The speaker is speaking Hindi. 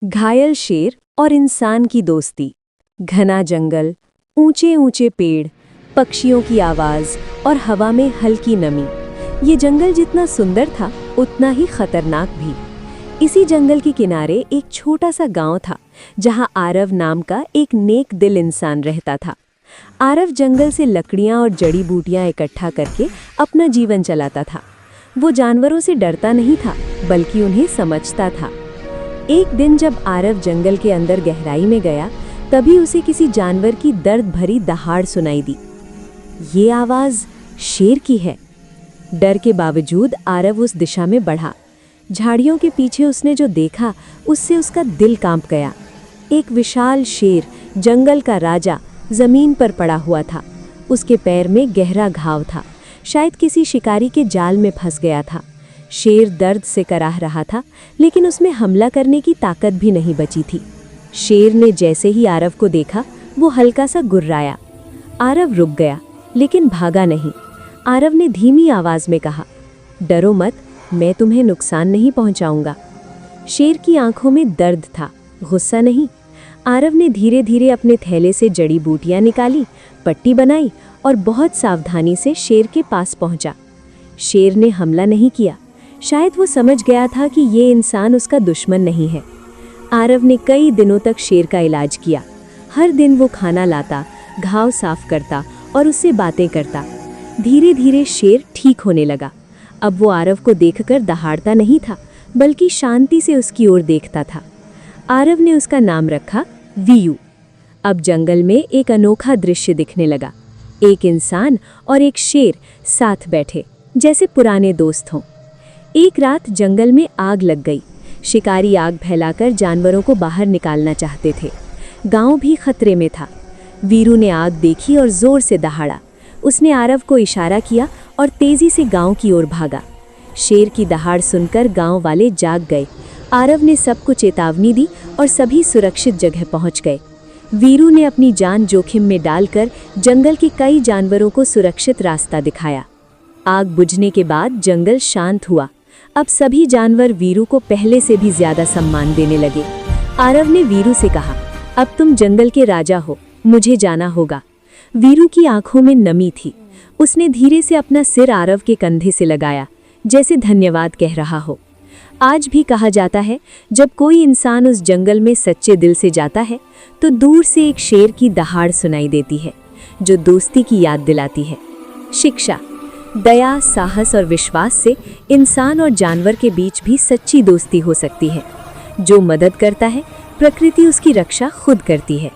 घायल शेर और इंसान की दोस्ती। घना जंगल, ऊंचे ऊंचे पेड़, पक्षियों की आवाज और हवा में हल्की नमी। ये जंगल जितना सुंदर था उतना ही खतरनाक भी। इसी जंगल के किनारे एक छोटा सा गांव था जहां आरव नाम का एक नेक दिल इंसान रहता था। आरव जंगल से लकड़ियां और जड़ी बूटियां इकट्ठा करके अपना जीवन चलाता था। वो जानवरों से डरता नहीं था बल्कि उन्हें समझता था। एक दिन जब आरव जंगल के अंदर गहराई में गया, तभी उसे किसी जानवर की दर्द भरी दहाड़ सुनाई दी। ये आवाज शेर की है। डर के बावजूद आरव उस दिशा में बढ़ा। झाड़ियों के पीछे उसने जो देखा उससे उसका दिल कांप गया। एक विशाल शेर, जंगल का राजा, जमीन पर पड़ा हुआ था। उसके पैर में गहरा घाव था, शायद किसी शिकारी के जाल में फंस गया था। शेर दर्द से कराह रहा था, लेकिन उसमें हमला करने की ताकत भी नहीं बची थी। शेर ने जैसे ही आरव को देखा, वो हल्का सा गुर्राया। आरव रुक गया, लेकिन भागा नहीं। आरव ने धीमी आवाज में कहा, डरो मत, मैं तुम्हें नुकसान नहीं पहुंचाऊंगा। शेर की आंखों में दर्द था, गुस्सा नहीं। आरव ने धीरे धीरे अपने थैले से जड़ी बूटियां निकाली, पट्टी बनाई और बहुत सावधानी से शेर के पास पहुंचा। शेर ने हमला नहीं किया। शायद वो समझ गया था कि ये इंसान उसका दुश्मन नहीं है। आरव ने कई दिनों तक शेर का इलाज किया। हर दिन वो खाना लाता, घाव साफ करता और उससे बातें करता। धीरे धीरे शेर ठीक होने लगा। अब वो आरव को देखकर दहाड़ता नहीं था, बल्कि शांति से उसकी ओर देखता था। आरव ने उसका नाम रखा वीयू। अब जंगल में एक अनोखा दृश्य दिखने लगा। एक इंसान और एक शेर साथ बैठे, जैसे पुराने दोस्त हों। एक रात जंगल में आग लग गई। शिकारी आग फैलाकर जानवरों को बाहर निकालना चाहते थे। गांव भी खतरे में था। वीरू ने आग देखी और जोर से दहाड़ा। उसने आरव को इशारा किया और तेजी से गांव की ओर भागा। शेर की दहाड़ सुनकर गांव वाले जाग गए। आरव ने सबको चेतावनी दी और सभी सुरक्षित जगह पहुंच गए। वीरू ने अपनी जान जोखिम में डालकर जंगल के कई जानवरों को सुरक्षित रास्ता दिखाया। आग बुझने के बाद जंगल शांत हुआ। अब सभी जानवर वीरू को पहले से भी ज्यादा सम्मान देने लगे। आरव ने वीरू से कहा, अब तुम जंगल के राजा हो, मुझे जाना होगा। वीरू की आंखों में नमी थी। उसने धीरे से अपना सिर आरव के कंधे से लगाया, जैसे धन्यवाद कह रहा हो। आज भी कहा जाता है, जब कोई इंसान उस जंगल में सच्चे दिल से जाता है तो दूर से एक शेर की दहाड़ सुनाई देती है, जो दोस्ती की याद दिलाती है। शिक्षा: दया, साहस और विश्वास से इंसान और जानवर के बीच भी सच्ची दोस्ती हो सकती है। जो मदद करता है, प्रकृति उसकी रक्षा खुद करती है।